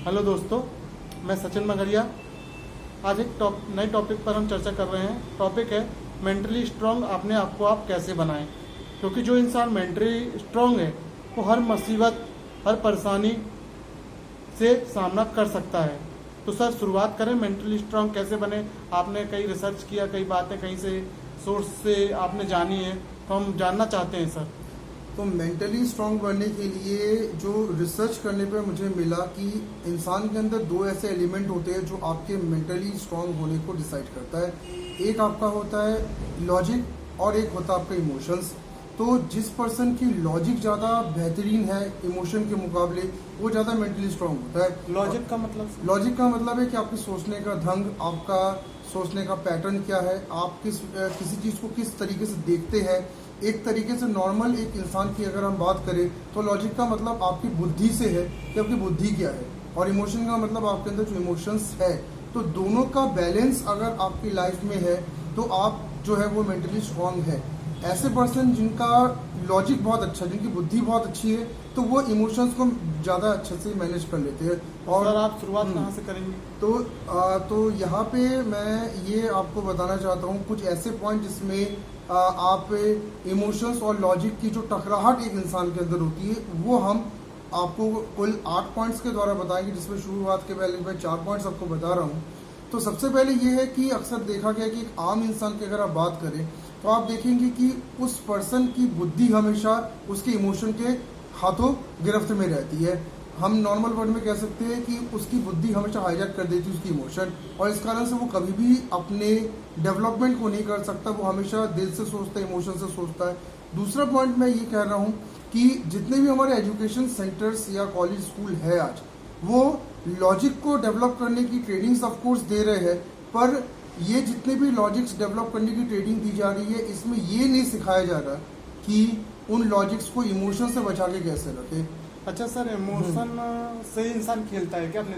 Hello दोस्तों, मैं सचिन मगरिया। आज एक नए टॉपिक पर हम चर्चा कर रहे हैं। टॉपिक है मेंटली स्ट्रांग अपने आप को आप कैसे बनाएं। क्योंकि जो इंसान मेंटली स्ट्रांग है वो हर मुसीबत, हर परेशानी से सामना कर सकता है। तो सर, शुरुआत करें मेंटली स्ट्रांग कैसे बने। आपने कई रिसर्च किया, कई बातें कहीं से सोर्स से आपने जानी है, तो हम जानना चाहते हैं सर। तो मेंटली स्ट्रांग बनने के लिए जो रिसर्च करने पे मुझे मिला कि इंसान के अंदर दो ऐसे एलिमेंट होते हैं जो आपके मेंटली स्ट्रांग होने को डिसाइड करता है। एक आपका होता है लॉजिक और एक होता है आपका इमोशंस। तो जिस पर्सन की लॉजिक ज़्यादा बेहतरीन है इमोशन के मुकाबले, वो ज़्यादा मेंटली स्ट्रांग होता है। लॉजिक का मतलब? लॉजिक का मतलब है कि आपके सोचने का ढंग, आपका सोचने का पैटर्न क्या है, आप किसी चीज़ को किस तरीके से देखते हैं। एक तरीके से नॉर्मल एक इंसान की अगर हम बात करें तो लॉजिक का मतलब आपकी बुद्धि से है कि आपकी बुद्धि क्या है, और इमोशन का मतलब आपके अंदर जो इमोशंस है। तो दोनों का बैलेंस अगर आपकी लाइफ में है तो आप जो है वो मेंटली स्ट्रांग है। ऐसे पर्सन जिनका लॉजिक बहुत अच्छा, जिनकी बुद्धि बहुत अच्छी है, तो वो इमोशंस को ज़्यादा अच्छे से मैनेज कर लेते हैं। और सर, आप शुरुआत कहाँ से करेंगे? तो यहाँ पे मैं ये आपको बताना चाहता हूँ कुछ ऐसे पॉइंट जिसमें आप इमोशंस और लॉजिक की जो टकराहट एक इंसान के अंदर होती है वो हम आपको कुल 8 पॉइंट्स के द्वारा बताएंगे, जिसमें शुरुआत के पहले मैं 4 पॉइंट्स आपको बता रहा हूँ। तो सबसे पहले ये है कि अक्सर देखा गया कि एक आम इंसान की अगर आप बात करें तो आप देखेंगे कि उस पर्सन की बुद्धि हमेशा उसके इमोशन के हाथों गिरफ्त में रहती है। हम नॉर्मल वर्ड में कह सकते हैं कि उसकी बुद्धि हमेशा हाईजैक कर देती है उसकी इमोशन, और इस कारण से वो कभी भी अपने डेवलपमेंट को नहीं कर सकता। वो हमेशा दिल से सोचता है, इमोशन से सोचता है। दूसरा पॉइंट मैं ये कह रहा हूँ कि जितने भी हमारे एजुकेशन सेंटर्स या कॉलेज स्कूल है आज, वो लॉजिक को डेवलप करने की ट्रेनिंग्स ऑफ कोर्स दे रहे हैं, पर ये जितने भी लॉजिक्स डेवलप करने की ट्रेनिंग दी जा रही है इसमें ये नहीं सिखाया जा रहा कि उन लॉजिक्स को इमोशन से बचा के कैसे रखें। अच्छा सर, इमोशन से इंसान खेलता है क्या? अपने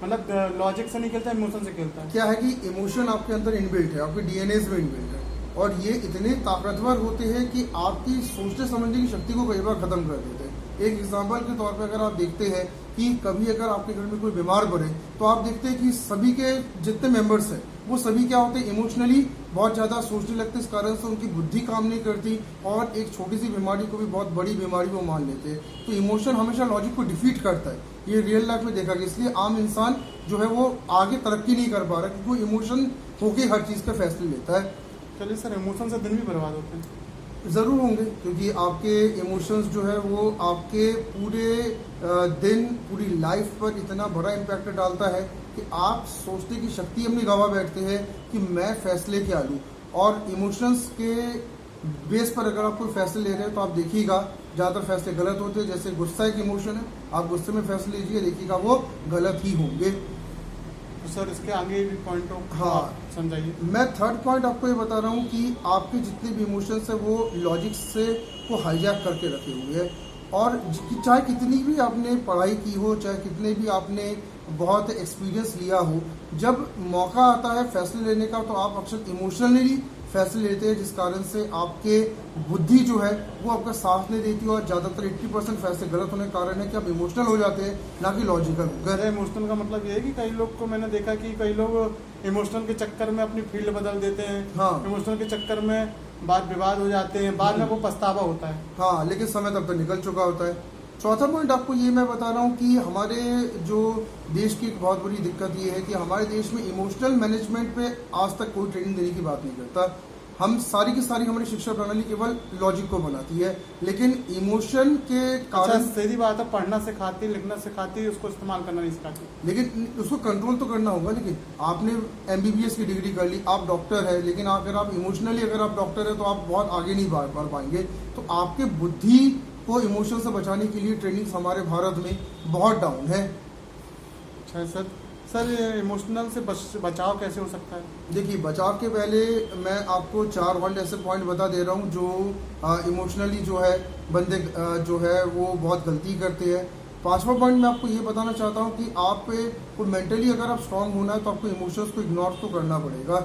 मतलब लॉजिक से नहीं खेलता, इमोशन से खेलता है? क्या है कि इमोशन आपके अंदर इनबिल्ट है, आपके डीएनए में इनबिल्ट है, और ये इतने ताकतवर होते हैं कि आपकी सोचने समझने की शक्ति को कई बार खत्म कर देते हैं। एक एग्जाम्पल के तौर पर अगर आप देखते हैं कि कभी अगर आपके घर में कोई बीमार पड़े तो आप देखते हैं कि सभी के जितने मेंबर्स हैं वो सभी क्या होते हैं, इमोशनली बहुत ज़्यादा सोचने लगते हैं। इस कारण से उनकी बुद्धि काम नहीं करती और एक छोटी सी बीमारी को भी बहुत बड़ी बीमारी वो मान लेते हैं। तो इमोशन हमेशा लॉजिक को डिफीट करता है, ये रियल लाइफ में देखा गया। इसलिए आम इंसान जो है वो आगे तरक्की नहीं कर पा रहा क्योंकि वो इमोशन होके हर चीज़ का फैसले लेता है। चलिए सर, इमोशन से दिन भी बर्बाद होते हैं? ज़रूर होंगे, क्योंकि आपके इमोशंस जो है वो आपके पूरे दिन, पूरी लाइफ पर इतना बड़ा इम्पैक्ट डालता है कि आप सोचने की शक्ति अपनी गंवा बैठते हैं कि मैं फैसले क्या लूँ। और इमोशंस के बेस पर अगर आप कोई फैसले ले रहे हैं तो आप देखिएगा ज़्यादातर फैसले गलत होते हैं। जैसे गुस्सा एक इमोशन है, आप गुस्से में फैसले लीजिए, देखिएगा वो गलत ही होंगे। तो सर, इसके आगे भी पॉइंट समझाइए। मैं थर्ड पॉइंट आपको ये बता रहा हूँ कि आपके जितने भी इमोशंस है वो लॉजिक से को हाईजैक करके रखे हुए हैं। और चाहे कितनी भी आपने पढ़ाई की हो, चाहे कितने भी आपने बहुत एक्सपीरियंस लिया हो, जब मौका आता है फैसले लेने का तो आप अक्सर इमोशनली फैसले लेते हैं, जिस कारण से आपके बुद्धि जो है वो आपका साथ नहीं देती। और ज़्यादातर 80% फैसले गलत होने के कारण है कि आप इमोशनल हो जाते हैं, ना कि लॉजिकल। गहरे इमोशनल का मतलब ये है कि कई लोग को मैंने देखा कि कई लोग इमोशनल के चक्कर में अपनी फील्ड बदल देते हैं। हाँ, इमोशनल के चक्कर में वाद विवाद हो जाते हैं, बाद में वो पछतावा होता है। हाँ, लेकिन समय तब तक निकल चुका होता है। चौथा पॉइंट आपको ये मैं बता रहा हूँ कि हमारे जो देश की एक बहुत बड़ी दिक्कत ये है कि हमारे देश में इमोशनल मैनेजमेंट पे आज तक कोई ट्रेनिंग देने की बात नहीं करता। हम सारी की सारी हमारी शिक्षा प्रणाली केवल लॉजिक को बनाती है, लेकिन इमोशन के कारण सीधी बात है, पढ़ना सिखाती, लिखना सिखाती, उसको इस्तेमाल करना नहीं सिखाती। लेकिन उसको कंट्रोल तो करना होगा। लेकिन आपने MBBS की डिग्री कर ली, आप डॉक्टर है, लेकिन अगर आप इमोशनली अगर आप डॉक्टर है तो आप बहुत आगे नहीं बढ़ पाएंगे। तो आपके बुद्धि को इमोशन से बचाने के लिए ट्रेनिंग हमारे भारत में बहुत डाउन है। अच्छा सर, ये इमोशनल से बचाव कैसे हो सकता है? देखिए, बचाव के पहले मैं आपको 4 वर्ड ऐसे पॉइंट बता दे रहा हूँ जो इमोशनली जो है बंदे जो है वो बहुत गलती करते हैं। 5वां पॉइंट मैं आपको ये बताना चाहता हूँ कि आप को मेंटली अगर आप स्ट्रांग होना है तो आपको इमोशंस को इग्नोर तो करना पड़ेगा।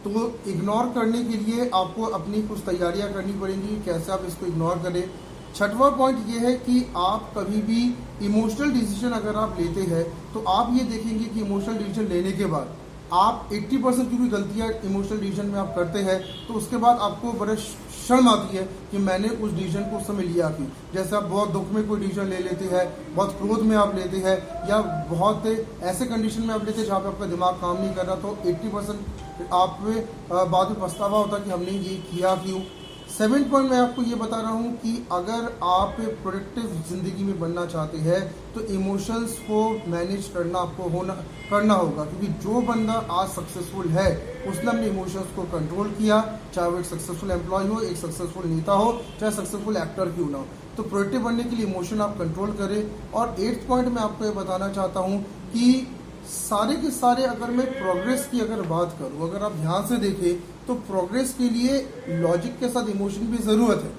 तो इग्नोर करने के लिए आपको अपनी कुछ तैयारियां करनी पड़ेंगी, कैसे आप इसको इग्नोर करें। छठवां पॉइंट ये है कि आप कभी भी इमोशनल डिसीजन अगर आप लेते हैं तो आप ये देखेंगे कि इमोशनल डिसीजन लेने के बाद आप 80% की भी गलतियां इमोशनल डिसीजन में आप करते हैं तो उसके बाद आपको बड़े शर्म आती है कि मैंने उस डिसीजन को उस समय लिया क्यों। जैसे आप बहुत दुख में कोई डिसीजन ले लेते हैं, बहुत क्रोध में आप लेते हैं, या बहुत ऐसे कंडीशन में आप लेते हैं जहाँ पे आपका दिमाग काम नहीं कर रहा, तो 80% आप बाद में पछतावा होता है कि हमने ये किया क्यों। 7 पॉइंट मैं आपको ये बता रहा हूँ कि अगर आप प्रोडक्टिव ज़िंदगी में बनना चाहते हैं तो इमोशंस को मैनेज करना आपको करना होगा, क्योंकि जो बंदा आज सक्सेसफुल है उसने अपने इमोशंस को कंट्रोल किया, चाहे वो एक सक्सेसफुल एम्प्लॉय हो, एक सक्सेसफुल नेता हो, चाहे सक्सेसफुल एक्टर क्यों ना हो। तो प्रोडक्टिव बनने के लिए इमोशन आप कंट्रोल करें। और 8th पॉइंट मैं आपको ये बताना चाहता हूँ कि सारे के सारे अगर मैं प्रोग्रेस की अगर बात करूं, अगर आप ध्यान से देखें तो प्रोग्रेस के लिए लॉजिक के साथ इमोशन की ज़रूरत है,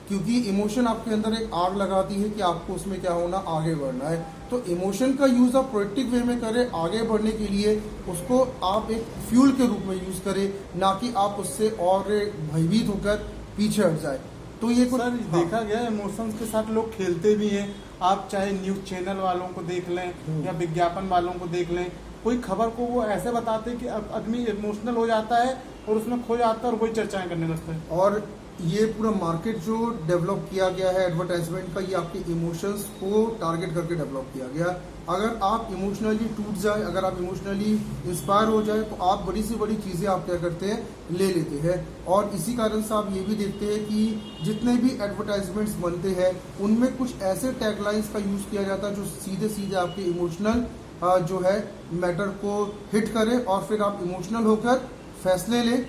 क्योंकि इमोशन आपके अंदर एक आग लगाती है कि आपको उसमें क्या होना, आगे बढ़ना है। तो इमोशन का यूज़ आप प्रोडक्टिव वे में करें, आगे बढ़ने के लिए उसको आप एक फ्यूल के रूप में यूज़ करें, ना कि आप उससे और भयभीत होकर पीछे हट जाए। तो ये कुछ सर देखा गया इमोशंस के साथ लोग खेलते भी हैं। आप चाहे न्यूज़ चैनल वालों को देख लें या विज्ञापन वालों को देख लें, कोई खबर को वो ऐसे बताते हैं कि आदमी इमोशनल हो जाता है और उसमें खो जाता है और वही चर्चाएं करने लगता है। और ये पूरा मार्केट जो डेवलप किया गया है एडवर्टाइजमेंट का, ये आपके इमोशंस को टारगेट करके डेवलप किया गया। अगर आप इमोशनली टूट जाए, अगर आप इमोशनली इंस्पायर हो जाए, तो आप बड़ी से बड़ी चीज़ें आप क्या करते हैं, ले लेते हैं। और इसी कारण से आप ये भी देखते हैं कि जितने भी एडवर्टाइजमेंट्स बनते हैं उनमें कुछ ऐसे टैगलाइंस का यूज़ किया जाता है जो सीधे सीधे आपके इमोशनल जो है मैटर को हिट करे और फिर आप इमोशनल होकर फैसले लें।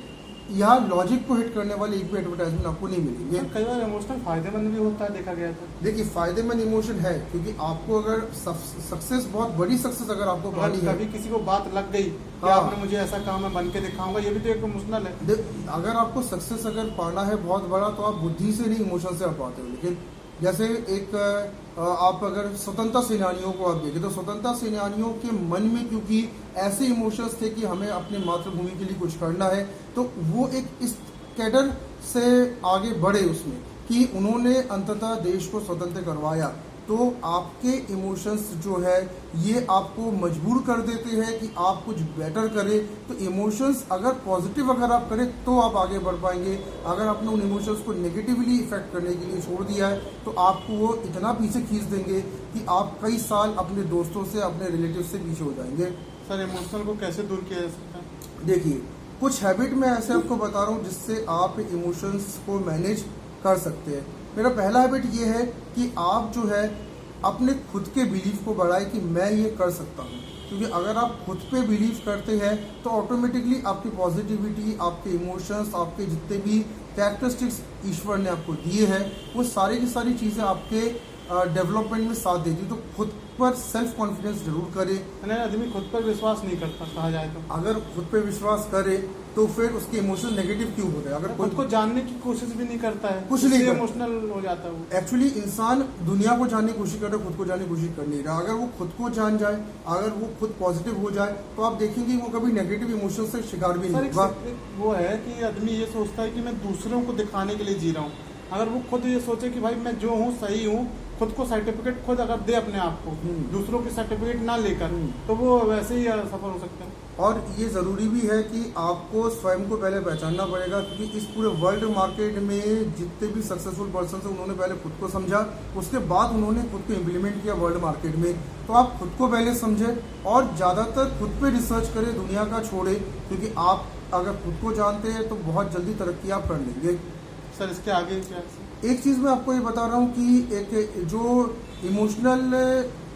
यहाँ लॉजिक को हिट करने वाले एक भी एडवर्टाइजमेंट आपको नहीं मिलेंगे। कई बार इमोशनल फायदेमंद भी होता है, देखा गया था। देखिए, फायदेमंद इमोशन है, क्योंकि आपको अगर सक्सेस, बहुत बड़ी सक्सेस अगर आपको पानी है, कभी किसी को बात लग गई कि हाँ, आपने मुझे ऐसा कहा, मैं बन के दिखाऊंगा, ये भी तो एक इमोशनल है। अगर आपको सक्सेस अगर पाना है बहुत बड़ा, तो आप बुद्धि से नहीं इमोशन से आप पाते हो। लेकिन जैसे एक आप अगर स्वतंत्रता सेनानियों को आप देखें तो स्वतंत्रता सेनानियों के मन में क्योंकि ऐसे इमोशंस थे कि हमें अपने मातृभूमि के लिए कुछ करना है, तो वो एक इस कैडर से आगे बढ़े उसमें कि उन्होंने अंततः देश को स्वतंत्र करवाया। तो आपके इमोशंस जो है ये आपको मजबूर कर देते हैं कि आप कुछ बेटर करें। तो इमोशंस अगर पॉजिटिव अगर आप करें तो आप आगे बढ़ पाएंगे। अगर आपने उन इमोशंस को नेगेटिवली इफेक्ट करने के लिए छोड़ दिया है तो आपको वो इतना पीछे खींच देंगे कि आप कई साल अपने दोस्तों से, अपने रिलेटिव से पीछे हो जाएंगे। सर इमोशनल को कैसे दूर किया जा सकता है? देखिए, कुछ हैबिट मैं ऐसे आपको बता रहा हूँ जिससे आप इमोशंस को मैनेज कर सकते हैं। मेरा पहला हैबिट ये है कि आप जो है अपने खुद के बिलीफ को बढ़ाए कि मैं ये कर सकता हूँ, क्योंकि अगर आप खुद पे बिलीव करते हैं तो ऑटोमेटिकली आपकी पॉजिटिविटी, आपके इमोशंस, आपके जितने भी कैरेक्टरिस्टिक्स ईश्वर ने आपको दिए हैं वो सारी की सारी चीज़ें आपके डेवलपमेंट में साथ देती। तो खुद पर सेल्फ कॉन्फिडेंस जरूर करें। आदमी खुद पर विश्वास नहीं करता कहा जाए तो। अगर खुद पे विश्वास करे तो फिर उसके इमोशन नेगेटिव क्यों होते हैं? अगर खुद को जानने की कोशिश भी नहीं करता है, कुछ नहीं इमोशनल हो जाता है वो। एक्चुअली इंसान दुनिया को जानने की कोशिश कर रहा है, खुद को जानने की कोशिश कर नहीं रहा। अगर वो खुद को जान जाए, अगर वो खुद पॉजिटिव हो जाए, तो आप देखेंगे वो कभी नेगेटिव इमोशन से शिकार भी नहीं होगा। वो है कि आदमी ये सोचता है कि मैं दूसरों को दिखाने के लिए जी रहा हूँ। अगर वो खुद ये सोचे कि भाई मैं जो हूँ सही हूँ, खुद को सर्टिफिकेट खुद अगर दे अपने आप को, दूसरों की सर्टिफिकेट ना लेकर, तो वो वैसे ही सफल हो सकते हैं। और ये ज़रूरी भी है कि आपको स्वयं को पहले पहचानना पड़ेगा, क्योंकि इस पूरे वर्ल्ड मार्केट में जितने भी सक्सेसफुल पर्सन हैं उन्होंने पहले खुद को समझा, उसके बाद उन्होंने खुद को इम्प्लीमेंट किया वर्ल्ड मार्केट में। तो आप खुद को पहले समझें और ज़्यादातर खुद पे रिसर्च करें, दुनिया का छोड़े, क्योंकि आप अगर खुद को जानते हैं तो बहुत जल्दी तरक्की आप कर लेंगे। सर इसके आगे क्या? एक चीज़ मैं आपको ये बता रहा हूँ कि एक जो इमोशनल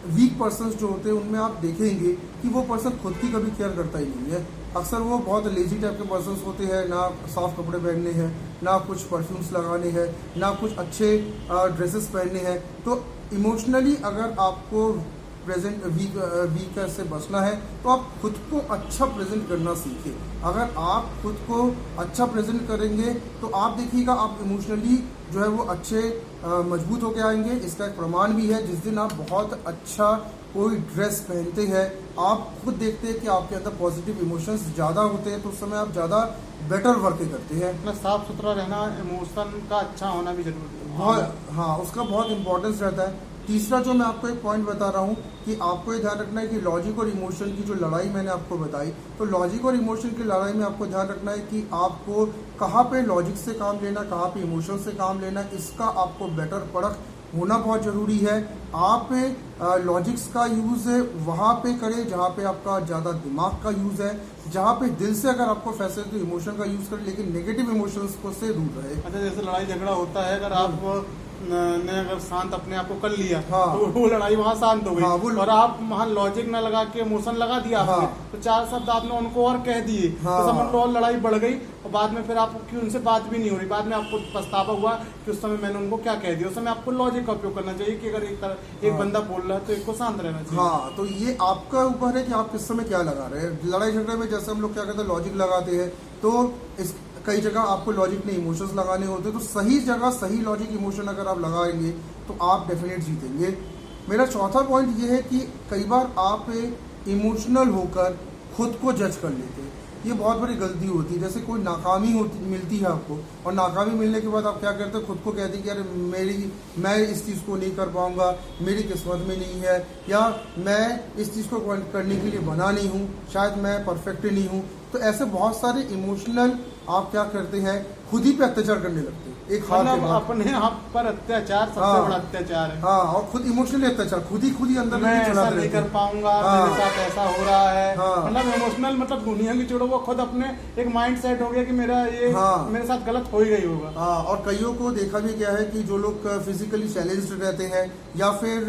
वीक पर्सन्स जो होते हैं उनमें आप देखेंगे कि वो पर्सन खुद की कभी केयर करता ही नहीं है। अक्सर वो बहुत लेजी टाइप के पर्सन्स होते हैं, ना साफ कपड़े पहनने हैं, ना कुछ परफ्यूम्स लगाने हैं, ना कुछ अच्छे ड्रेसेस पहनने हैं। तो इमोशनली अगर आपको प्रेजेंट वीक से बचना है तो आप खुद को अच्छा प्रेजेंट करना सीखें। अगर आप खुद को अच्छा प्रेजेंट करेंगे तो आप देखिएगा आप इमोशनली जो है वो अच्छे मजबूत होके आएंगे। इसका एक प्रमाण भी है, जिस दिन आप बहुत अच्छा कोई ड्रेस पहनते हैं, आप खुद देखते हैं कि आपके अंदर पॉजिटिव इमोशंस ज़्यादा होते हैं, तो उस समय आप ज़्यादा बेटर वर्क करते हैं। साफ सुथरा रहना, इमोशन का अच्छा होना भी जरूरी है। बहुत, हाँ, उसका बहुत इंपॉर्टेंस रहता है। तीसरा जो मैं आपको एक पॉइंट बता रहा हूँ कि आपको ये ध्यान रखना है कि लॉजिक और इमोशन की जो लड़ाई मैंने आपको बताई, तो लॉजिक और इमोशन की लड़ाई में आपको ध्यान रखना है कि आपको कहाँ पे लॉजिक से काम लेना, कहाँ पे इमोशन से काम लेना, इसका आपको बेटर परख होना बहुत ज़रूरी है। आप लॉजिक्स का यूज़ वहाँ पे करें जहाँ पे आपका ज़्यादा दिमाग का यूज़ है, जहाँ पे दिल से अगर आपको फैसले तो इमोशन का यूज़ करें, लेकिन नेगेटिव इमोशंस को से दूर रहे। अच्छा, जैसे लड़ाई झगड़ा होता है, अगर आप ने अगर शांत अपने आप को कर लिया, हाँ, तो वो लड़ाई वहाँ शांत हो गई, हाँ, और आप वहाँ लॉजिक ना लगा के इमोशन लगा दिया आपने, हाँ, तो चार शब्द आपने उनको और कह दिए, हाँ, तो समझ लो और लड़ाई बढ़ गई, और बाद में फिर आपकी उनसे बात भी नहीं हो रही, बाद में आपको पछतावा हुआ कि उस समय मैंने उनको क्या कह दिया। उस समय आपको लॉजिक का उपयोग करना चाहिए कि अगर एक हाँ, बंदा बोल रहा है तो एक को शांत रहना चाहिए। हाँ, तो ये आपका ऊपर है कि आप किस समय क्या लगा रहे हैं। लड़ाई झगड़े में जैसे हम लोग क्या कहते हैं, लॉजिक लगाते हैं, तो इस कई जगह आपको लॉजिक नहीं इमोशंस लगाने होते, तो सही जगह सही लॉजिक इमोशन अगर आप लगाएंगे तो आप डेफिनेट जीतेंगे। मेरा चौथा पॉइंट ये है कि कई बार आप इमोशनल होकर खुद को जज कर लेते हैं। ये बहुत बड़ी गलती होती है। जैसे कोई नाकामी होती मिलती है आपको, और नाकामी मिलने के बाद आप क्या करते हैं, खुद को कहते हैं कि अरे मैं इस चीज़ को नहीं कर पाऊंगा, मेरी किस्मत में नहीं है, या मैं इस चीज़ को करने के लिए बना नहीं हूँ, शायद मैं परफेक्ट नहीं हूँ। तो ऐसे बहुत सारे इमोशनल आप क्या करते हैं, खुद ही पे अत्याचार करने लगते हैं। एक हाथ के मतलब बाद अपने आप पर अत्याचार सबसे हाँ, बड़ा अत्याचार है। हाँ, और खुद इमोशनली अत्याचार खुद ही अंदर मैं लेके ऐसा चलाते नहीं रहते कर हैं। पाऊंगा, हाँ, मेरे साथ ऐसा हो रहा है, हाँ, मतलब इमोशनल, मतलब दुनिया की छोड़ो, वो खुद अपने एक माइंड सेट हो गया कि मेरा ये हाँ, मेरे साथ गलत हो ही गई होगा। हाँ, और कईयों को देखा भी गया है कि जो लोग फिजिकली चैलेंज्ड रहते हैं या फिर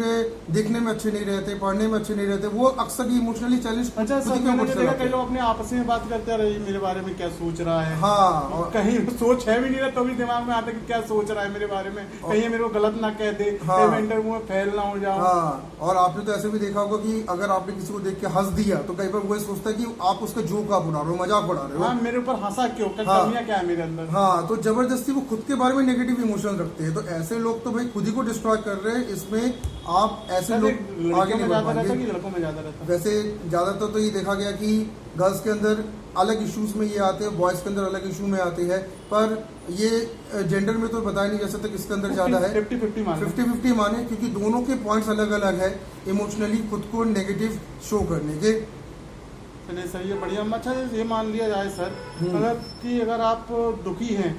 दिखने में अच्छे नहीं रहते, पढ़ने में अच्छे नहीं रहते, वो अक्सर ही इमोशनली चैलेंज अच्छा सर, मैंने देखा कई लोग अपने आपस में बात करते रहे, मेरे बारे में क्या सोच रहा है। हाँ, और कहीं सोच है भी नहीं रहा तो भी दिमाग में आता है कि क्या सोच रहा है मेरे बारे में, कहीं ये मेरे को गलत ना कह दे, हाँ, कहीं मैं इंटरव्यू में फेल ना हो जाऊं। हाँ, और आपने तो ऐसे भी देखा होगा कि अगर आपने किसी को देख के हंस दिया तो कई बार वो सोचता है कि आप उसका जोक आप उड़ा रहे हो, मजाक उड़ा रहे हो। हाँ, मेरे ऊपर हंसा क्यों, हाँ, कमियां क्या है मेरे अंदर। हाँ, तो जबरदस्ती वो खुद के बारे में नेगेटिव इमोशन रखते हैं। तो ऐसे लोग तो भाई खुद ही को डिस्ट्रॉय कर रहे हैं। इसमें आप ऐसे लोग आगे नहीं बढ़ ज्यादा रहता है पाएंगे। कि लड़कों में ज्यादा रहता है? वैसे ज्यादातर तो ये देखा गया कि गर्ल्स के अंदर अलग इश्यूज में ये आते हैं, बॉयज के अंदर अलग इशू में आते हैं, पर ये जेंडर में तो बताया नहीं जा सकता किसके अंदर ज्यादा है। 50-50 माने। 50-50 माने, क्योंकि दोनों के पॉइंट्स अलग अलग है इमोशनली खुद को नेगेटिव शो करने के। चलिए सही है, बढ़िया। अच्छा, ये मान लिया जाए सर, अगर आप दुखी हैं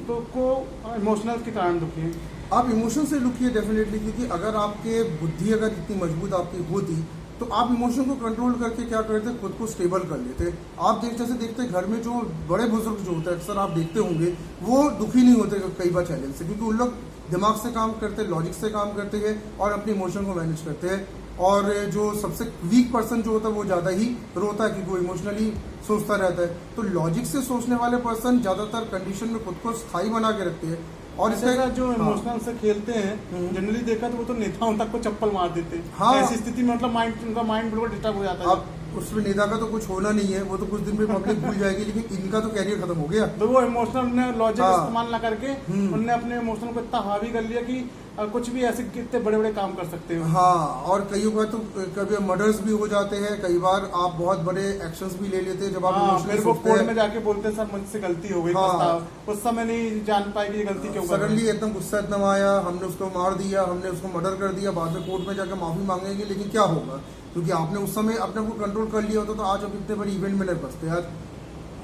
तो को इमोशनल के कारण दुखी हैं? आप इमोशन से रुकिए डेफिनेटली, क्योंकि अगर आपके बुद्धि अगर इतनी मजबूत आपकी होती तो आप इमोशन को कंट्रोल करके क्या करते, खुद को स्टेबल कर लेते। आप जैसे देखते हैं घर में जो बड़े बुजुर्ग जो होते हैं, अक्सर आप देखते होंगे वो दुखी नहीं होते कई बार चैलेंज से, क्योंकि उन लोग दिमाग से काम करते हैं, लॉजिक से काम करते हैं और अपने इमोशन को मैनेज करते हैं। और जो सबसे वीक पर्सन जो होता है वो ज़्यादा ही रोता है, क्योंकि वो इमोशनली सोचता रहता है। तो लॉजिक से सोचने वाले पर्सन ज़्यादातर कंडीशन में खुद को स्थायी बना के रखते हैं। और इसके साथ जो हाँ, इमोशनल से खेलते हैं, जनरली देखा तो वो तो नेताओं तक को चप्पल मार देते हैं। हाँ, ऐसी स्थिति में मतलब उनका माइंड बिल्कुल डिस्टर्ब हो जाता है। अब उसमें नेता का तो कुछ होना नहीं है, वो तो कुछ दिन में पब्लिक भूल जाएगी, लेकिन इनका तो कैरियर खत्म हो गया। तो वो इमोशनल ने लॉजिक हाँ, इस्तेमाल ना करके उनने अपने इमोशनल को इतना हावी कर लिया कि कुछ भी ऐसे कितने बड़े बड़े काम कर सकते हो। हाँ, और कई बार तो कभी मर्डर्स भी हो जाते हैं, कई बार आप बहुत बड़े एक्शंस भी ले लेते हैं जब आप इमोशनली मेरे को सोचते कोर्ट हैं। में जाके बोलते हैं सर मुझसे गलती हो गई, हाँ, पछतावा। उस समय नहीं जान पाए कि ये गलती क्यों कर रहे हैं। सडनली एकदम गुस्सा एकदम आया, हमने उसको मार दिया, हमने उसको मर्डर कर दिया, बाद में कोर्ट में जाकर माफी मांगेंगे, लेकिन क्या होगा, क्योंकि आपने उस समय अपने को कंट्रोल कर लिया होता तो आज आप इतने बड़े इवेंट में नहीं फंसते यार।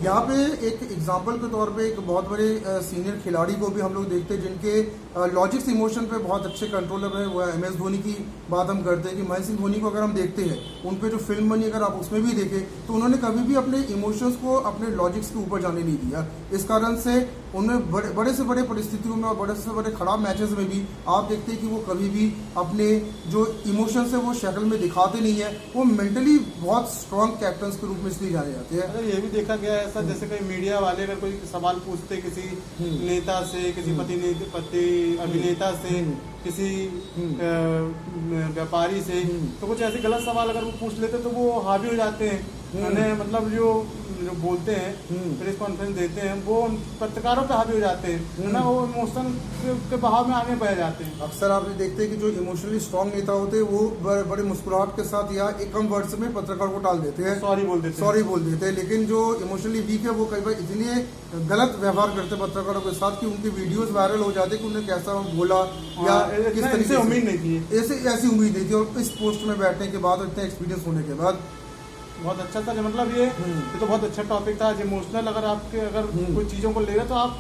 यहाँ पे एक एग्जाम्पल के तौर पे एक बहुत बड़े सीनियर खिलाड़ी को भी हम लोग देखते हैं जिनके लॉजिक्स इमोशन पे बहुत अच्छे कंट्रोलर है। वो MS धोनी की बात हम करते हैं कि महेंद्र सिंह धोनी को अगर हम देखते हैं, उन पे जो फिल्म बनी अगर आप उसमें भी देखें तो उन्होंने कभी भी अपने इमोशंस को अपने लॉजिक्स के ऊपर जाने नहीं दिया। इस कारण से उन्हें बड़े से बड़े परिस्थितियों में और बड़े से बड़े खराब मैचेस में भी आप देखते हैं कि वो कभी भी अपने जो इमोशंस है वो शक्ल में दिखाते नहीं है। वो मेंटली बहुत स्ट्रॉन्ग कैप्टन्स के रूप में इसलिए जाने जाते हैं। अरे ये भी देखा गया है ऐसा, जैसे कई मीडिया वाले अगर कोई सवाल पूछते किसी नेता से, किसी पति अभिनेता से, किसी व्यापारी से, तो कुछ ऐसे गलत सवाल अगर वो पूछ लेते तो वो हावी हो जाते हैं, मतलब जो बोलते हैं प्रेस कॉन्फ्रेंस देते हैं वो उन पत्रकारों पे हावी हो जाते हैं, है ना, वो इमोशन के बहाव में आगे बह जाते हैं। अक्सर आपने देखते हैं कि जो इमोशनली स्ट्रांग नेता होते हैं वो बड़े मुस्कुराहट के साथ या एक कम वर्ड्स में पत्रकार को टाल देते हैं, सॉरी बोल देते हैं। लेकिन जो इमोशनली वीक है वो कई बार इसलिए गलत व्यवहार करते हैं पत्रकारों के साथ कि उनके वीडियोस वायरल हो जाते हैं कि उन्हें कैसा बोला या किस तरीके से उम्मीद नहीं थी, ऐसी उम्मीद नहीं थी। और इस पोस्ट में बैठने के बाद, इतना एक्सपीरियंस होने के बाद बहुत अच्छा था, मतलब ये तो बहुत अच्छा टॉपिक था। इमोशनल अगर कोई चीज़ों को ले रहे तो आप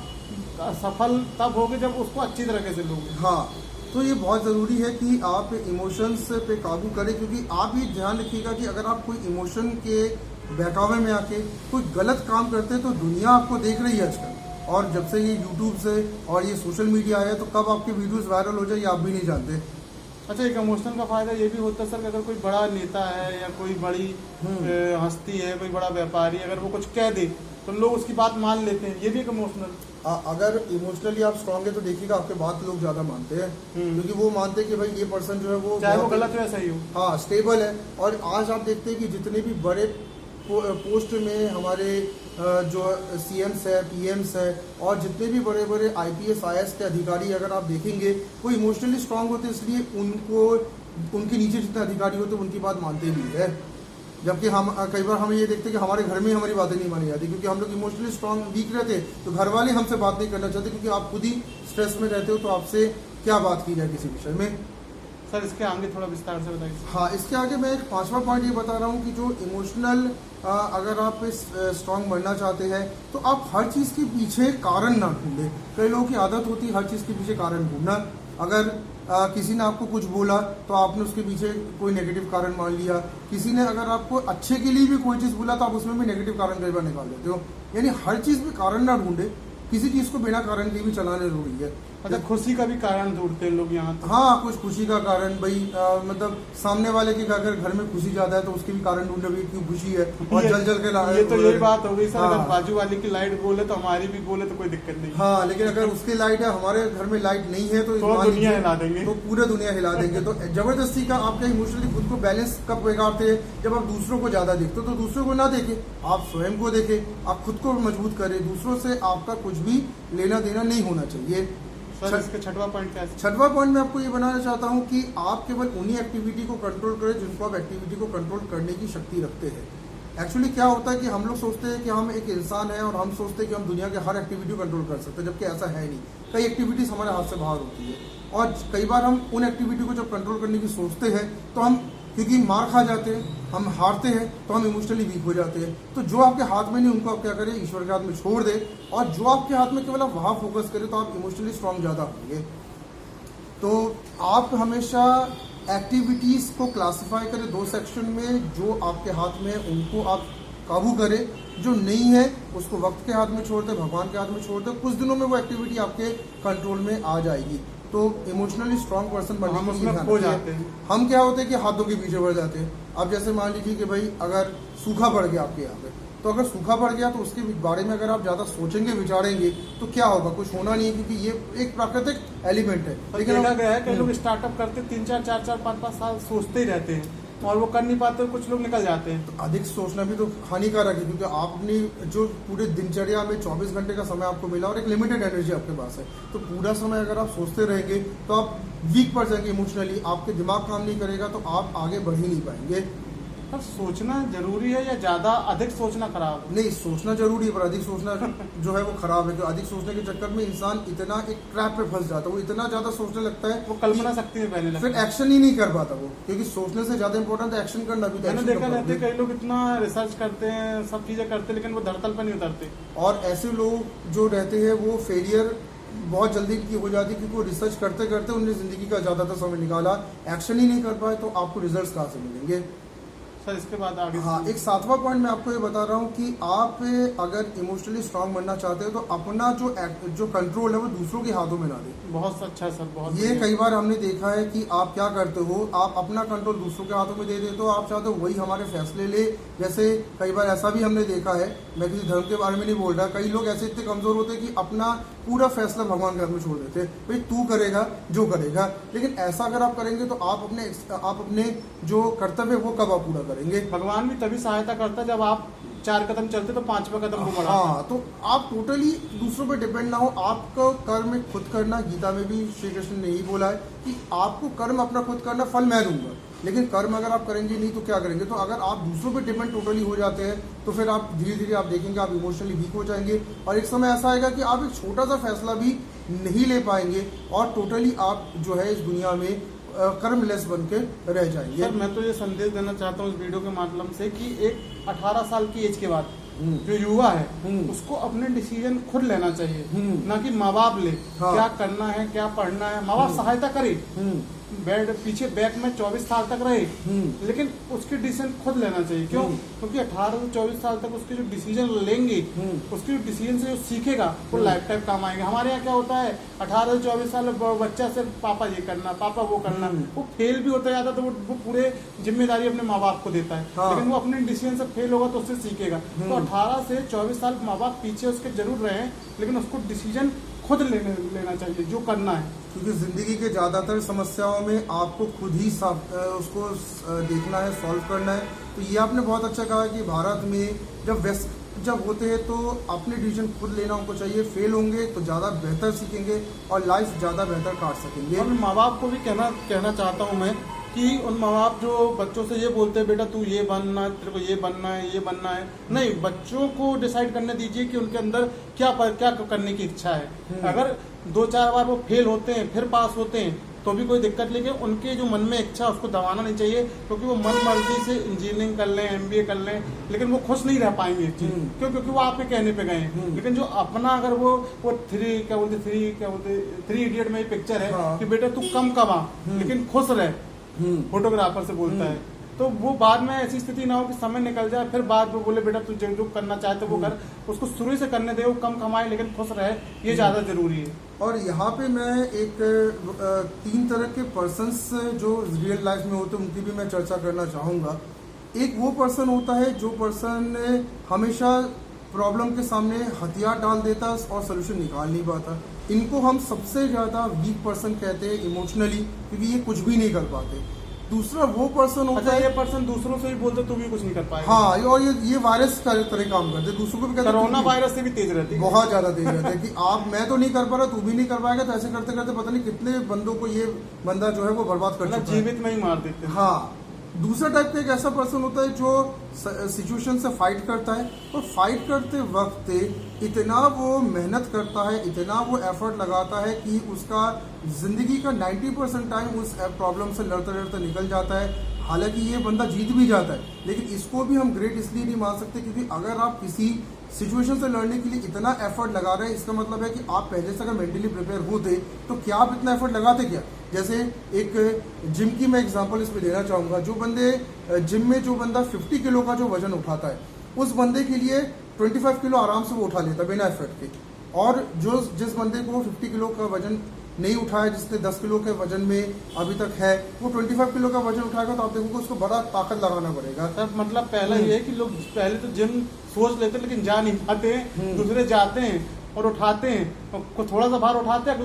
सफल तब होगे जब उसको अच्छी तरीके से लोगे। हाँ, तो ये बहुत ज़रूरी है कि आप इमोशंस पे काबू करें, क्योंकि आप ये ध्यान रखिएगा कि अगर आप कोई इमोशन के बहकावे में आके कोई गलत काम करते हैं तो दुनिया आपको देख रही है आजकल, और जब से ये यूट्यूब से और ये सोशल मीडिया आया तो कब आपके वीडियोस वायरल हो जाए ये आप भी नहीं जानते। अच्छा, एक इमोशनल का फायदा ये भी होता है सर कि अगर कोई बड़ा नेता है या कोई बड़ी हस्ती है, कोई बड़ा व्यापारी, अगर वो कुछ कह दे तो लोग उसकी बात मान लेते हैं, ये भी एक इमोशनल। अगर इमोशनली आप स्ट्रांग है तो देखिएगा आपके बात लोग ज्यादा मानते हैं, क्योंकि वो मानते हैं कि भाई ये पर्सन जो है वो चाहे वो गलत हो या सही हो, हाँ, स्टेबल है। और आज आप देखते हैं कि जितने भी बड़े पोस्ट में हमारे जो सीएम्स है, पीएम्स है, और जितने भी बड़े बड़े आईपीएस आईएएस के अधिकारी अगर आप देखेंगे वो इमोशनली स्ट्रांग होते हैं, इसलिए उनके नीचे जितने अधिकारी होते हैं उनकी बात मानते भी है। जबकि हम कई बार हम ये देखते हैं कि हमारे घर में हमारी बातें नहीं मानी जाती, क्योंकि हम लोग इमोशनली स्ट्रांग वीक रहते तो घर वाले हमसे बात नहीं करना चाहते, क्योंकि आप खुद ही स्ट्रेस में रहते हो तो आपसे क्या बात की जाए किसी विषय में। सर इसके आगे थोड़ा विस्तार से बताइए। हाँ, इसके आगे मैं एक 5वां पॉइंट ये बता रहा हूँ कि जो इमोशनल अगर आप स्ट्रांग बनना चाहते हैं तो आप हर चीज़ के पीछे कारण ना ढूंढें। कई लोगों की आदत होती है हर चीज़ के पीछे कारण ढूंढना। अगर किसी ने आपको कुछ बोला तो आपने उसके पीछे कोई नेगेटिव कारण मान लिया, किसी ने अगर आपको अच्छे के लिए भी कोई चीज़ बोला तो आप उसमें भी नेगेटिव कारण कई बार निकाल देते हो। यानी हर चीज़ में कारण ना ढूंढे, किसी चीज़ को बिना कारण के भी चलाना जरूरी है। अच्छा, खुशी का भी कारण ढूंढते हैं लोग यहाँ तो। हाँ, कुछ खुशी का कारण भाई मतलब सामने वाले के अगर घर में खुशी ज्यादा है तो उसके भी कारण ढूंढे भाई क्यों खुशी है, और जल जल के ये तो यही बात हो गई सर। हाँ। अगर बाजू वाले की लाइट बोले तो हमारी भी बोले तो कोई दिक्कत नहीं। हाँ, लेकिन अगर उसकी लाइट है हमारे घर में लाइट नहीं है तो दुनिया हिला देंगे, तो पूरा दुनिया हिला देंगे। तो जबरदस्ती का आपका इमोशनली खुद को बैलेंस कब बिगाड़ते हैं, जब आप दूसरों को ज्यादा देखते हो। तो दूसरों को ना देखें, आप स्वयं को देखें, आप खुद को मजबूत करें। दूसरों से आपका कुछ भी लेना देना नहीं होना चाहिए। सर इसका छठवां पॉइंट क्या है? छठवां पॉइंट मैं आपको ये बनाना चाहता हूँ कि आप केवल उन्हीं एक्टिविटी को कंट्रोल करें जिनको आप एक्टिविटी को कंट्रोल करने की शक्ति रखते हैं। एक्चुअली क्या होता है कि हम लोग सोचते हैं कि हम एक इंसान है और हम सोचते हैं कि हम दुनिया के हर एक्टिविटी को कंट्रोल कर सकते हैं, जबकि ऐसा है नहीं। कई एक्टिविटीज हमारे हाथ से बाहर होती है, और कई बार हम उन एक्टिविटी को जब कंट्रोल करने की सोचते हैं तो हम क्योंकि मार खा जाते हैं, हम हारते हैं, तो हम इमोशनली वीक हो जाते हैं। तो जो आपके हाथ में नहीं उनको आप क्या करें, ईश्वर के हाथ में छोड़ दें, और जो आपके हाथ में केवल आप वहाँ फोकस करें तो आप इमोशनली स्ट्रांग ज़्यादा होंगे। तो आप हमेशा एक्टिविटीज़ को क्लासिफाई करें 2 सेक्शन में। जो आपके हाथ में है उनको आप काबू करें, जो नहीं है उसको वक्त के हाथ में छोड़ दें, भगवान के हाथ में छोड़ दें। कुछ दिनों में वो एक्टिविटी आपके कंट्रोल में आ जाएगी। तो इमोशनली स्ट्रांग पर्सन बनने हम के उसमें लिए खो जाते हैं। हम क्या होते हैं कि हाथों के पीछे बढ़ जाते हैं। अब जैसे मान लीजिए कि भाई अगर सूखा पड़ गया आपके यहाँ पे, तो अगर सूखा पड़ गया तो उसके बारे में अगर आप ज़्यादा सोचेंगे विचारेंगे तो क्या होगा, कुछ होना नहीं है, क्योंकि ये एक प्राकृतिक एलिमेंट है। लेकिन देखा गया है कि लोग स्टार्टअप करते 3-4, 4-4, 5-5 साल सोचते ही रहते हैं और वो कर नहीं पाते, कुछ लोग निकल जाते हैं। तो अधिक सोचना भी तो हानिकारक है, क्योंकि आप अपनी जो पूरे दिनचर्या में 24 घंटे का समय आपको मिला और एक लिमिटेड एनर्जी आपके पास है, तो पूरा समय अगर आप सोचते रहेंगे तो आप वीक पड़ जाएंगे इमोशनली, आपके दिमाग काम नहीं करेगा, तो आप आगे बढ़ ही नहीं पाएंगे। पर सोचना जरूरी है या ज्यादा अधिक सोचना खराब है? नहीं, सोचना जरूरी है, पर अधिक सोचना जो है वो खराब है। तो अधिक सोचने के चक्कर में इंसान इतना एक ट्रैप पे फंस जाता है, वो इतना ज्यादा सोचने लगता है, वो कल्पना शक्ति में बहने लगता है, फिर एक्शन ही नहीं कर पाता वो, क्योंकि सोचने से ज्यादा इंपॉर्टेंट है एक्शन करना भी। मैंने देखा रहते कई लोग इतना रिसर्च करते हैं, सब चीजें करते हैं, लेकिन वो धरतल पर नहीं उतरते। और ऐसे लोग जो रहते हैं वो फेलियर बहुत जल्दी की हो जाती है, क्योंकि वो रिसर्च करते करते उन्हें जिंदगी का ज्यादातर समय निकाला, एक्शन ही नहीं कर पाए, तो आपको रिजल्ट्स कहाँ से मिलेंगे। सर इसके बाद आगे हाँ, एक 7वां पॉइंट मैं आपको ये बता रहा हूँ कि आप अगर इमोशनली स्ट्रांग बनना चाहते हो तो अपना जो कंट्रोल है वो दूसरों के हाथों में ना दें। बहुत अच्छा सर, बहुत ये कई बार हमने देखा है कि आप क्या करते हो, आप अपना कंट्रोल दूसरों के हाथों में दे देते हो, आप चाहते हो वही हमारे फैसले ले। जैसे कई बार ऐसा भी हमने देखा है, मैं किसी धर्म के बारे में नहीं बोल रहा, कई लोग ऐसे इतने कमजोर होते हैं कि अपना पूरा फैसला भगवान के हाथ में छोड़ देते हैं, भाई तू करेगा जो करेगा। लेकिन ऐसा अगर आप करेंगे तो आप अपने जो कर्तव्य वो कब आप पूरा करेंगे? भगवान भी तभी सहायता करता है जब आप 4 कदम चलते तो 5वां कदम वो बढ़ाता है। हाँ, तो आप टोटली दूसरों पर डिपेंड ना हो, आपका कर्म खुद करना। गीता में भी श्री कृष्ण ने यही बोला है कि आपको कर्म अपना खुद करना, फल मैं दूंगा। लेकिन कर्म अगर आप करेंगे नहीं तो क्या करेंगे? तो अगर आप दूसरों पर डिपेंड टोटली हो जाते हैं तो फिर आप धीरे धीरे आप देखेंगे आप इमोशनली वीक हो जाएंगे, और एक समय ऐसा आएगा कि आप एक छोटा सा फैसला भी नहीं ले पाएंगे और टोटली आप जो है इस दुनिया में कर्मलेस बन के रह जाएंगे। सर मैं तो ये संदेश देना चाहता हूँ इस वीडियो के माध्यम से कि एक 18 साल की एज के बाद जो युवा है उसको अपने डिसीजन खुद लेना चाहिए, ना कि माँ बाप ले। हाँ। क्या करना है, क्या पढ़ना है, माँ बाप सहायता करे, बेड पीछे बैक में 24 साल तक रहे, लेकिन उसके डिसीजन खुद लेना चाहिए। क्यों? क्योंकि 18 से 24 साल तक उसके जो डिसीजन लेंगे, उसके जो डिसीजन से जो सीखेगा वो लाइफ टाइम काम आएंगे। हमारे यहाँ क्या होता है, 18 से 24 साल बच्चा से पापा ये करना, पापा वो करना, वो फेल भी होता जाता तो वो पूरे जिम्मेदारी अपने माँ बाप को देता है। हाँ। लेकिन वो अपने डिसीजन से फेल होगा तो उससे सीखेगा। तो 18 से 24 साल माँ बाप पीछे उसके जरूर रहे, लेकिन उसको डिसीजन खुद लेना चाहिए जो करना है। क्योंकि जिंदगी के ज्यादातर समस्याओं में आपको खुद ही उसको देखना है, सॉल्व करना है। तो ये आपने बहुत अच्छा कहा कि भारत में जब होते हैं तो अपने डिसीजन खुद लेना उनको चाहिए। फेल होंगे तो ज़्यादा बेहतर सीखेंगे और लाइफ ज़्यादा बेहतर काट सकेंगे। और माँ बाप को भी कहना चाहता हूँ मैं कि उन माँ बाप जो बच्चों से ये बोलते हैं बेटा तू ये बनना, तेरे को ये बनना है, ये बनना है, नहीं, बच्चों को डिसाइड करने दीजिए कि उनके अंदर क्या करने की इच्छा है। अगर 2-4 बार वो फेल होते हैं फिर पास होते हैं तो भी कोई दिक्कत नहीं है। उनके जो मन में इच्छा उसको दबाना नहीं चाहिए, क्योंकि वो मन मर्जी से इंजीनियरिंग कर लें, MBA कर लें, लेकिन वो खुश नहीं रह पाएंगे इस चीज। क्यों? क्योंकि वो आपके कहने पे गए हैं। लेकिन जो अपना अगर वो 3 इडियट में पिक्चर है। हाँ। कि बेटा तू कम कमा लेकिन खुश रहे, फोटोग्राफर से बोलता है, तो वो बाद में ऐसी स्थिति ना हो कि समय निकल जाए फिर बाद में बोले बेटा तू जो करना चाहते वो कर। उसको शुरू से करने दे, वो कम कमाए लेकिन खुश रहे, ये ज्यादा जरूरी है। और यहाँ पे मैं एक 3 तरह के पर्सन्स जो रियल लाइफ में होते हैं उनकी भी मैं चर्चा करना चाहूँगा। एक वो पर्सन होता है जो पर्सन हमेशा प्रॉब्लम के सामने हथियार डाल देता और सोल्यूशन निकाल नहीं पाता। इनको हम सबसे ज़्यादा वीक पर्सन कहते हैं इमोशनली, क्योंकि ये कुछ भी नहीं कर पाते। दूसरा वो पर्सन होता है, ये पर्सन दूसरों से भी बोलते तू भी कुछ नहीं कर पाएगा। हाँ, और ये वायरस तरह काम करते हैं, दूसरों को भी कहते हैं। कोरोना वायरस से भी तेज रहती है, बहुत ज्यादा तेज रहती है कि मैं तो नहीं कर पा रहा, तू भी नहीं कर पाएगा। तो ऐसे करते करते पता नहीं कितने बंदों को ये बंदा जो है वो बर्बाद कर चुका है, जीवित में ही मार देते हैं। हाँ। दूसरा टाइप का एक ऐसा पर्सन होता है जो सिचुएशन से फाइट करता है, और फाइट करते वक्त इतना वो मेहनत करता है, इतना वो एफर्ट लगाता है कि उसका जिंदगी का 90% टाइम उस प्रॉब्लम से लड़ते लड़ते निकल जाता है। हालांकि ये बंदा जीत भी जाता है, लेकिन इसको भी हम ग्रेट इसलिए नहीं मान सकते क्योंकि अगर आप किसी सिचुएशन से लड़ने के लिए इतना एफर्ट लगा रहे हैं, इसका मतलब है कि आप पहले से अगर मेंटली प्रिपेयर होते तो क्या आप इतना एफर्ट लगाते क्या? जैसे एक जिम की मैं एग्जांपल इसमें देना चाहूँगा। जो बंदे जिम में जो बंदा 50 किलो का जो वजन उठाता है, उस बंदे के लिए 25 किलो आराम से वो उठा लेता बिना एफर्ट के। और जिस बंदे को 50 किलो का वजन नहीं उठाया, जिसने 10 किलो के वजन में अभी तक है, वो 25 किलो का वजन उठाएगा तो आप देखोगे उसको बड़ा ताकत लगाना पड़ेगा। सर मतलब पहला ये है कि लोग पहले तो जिम सोच लेते लेकिन जा नहीं पाते हैं, दूसरे जाते हैं और उठाते हैं, थोड़ा सा भार उठाते हैं, अगले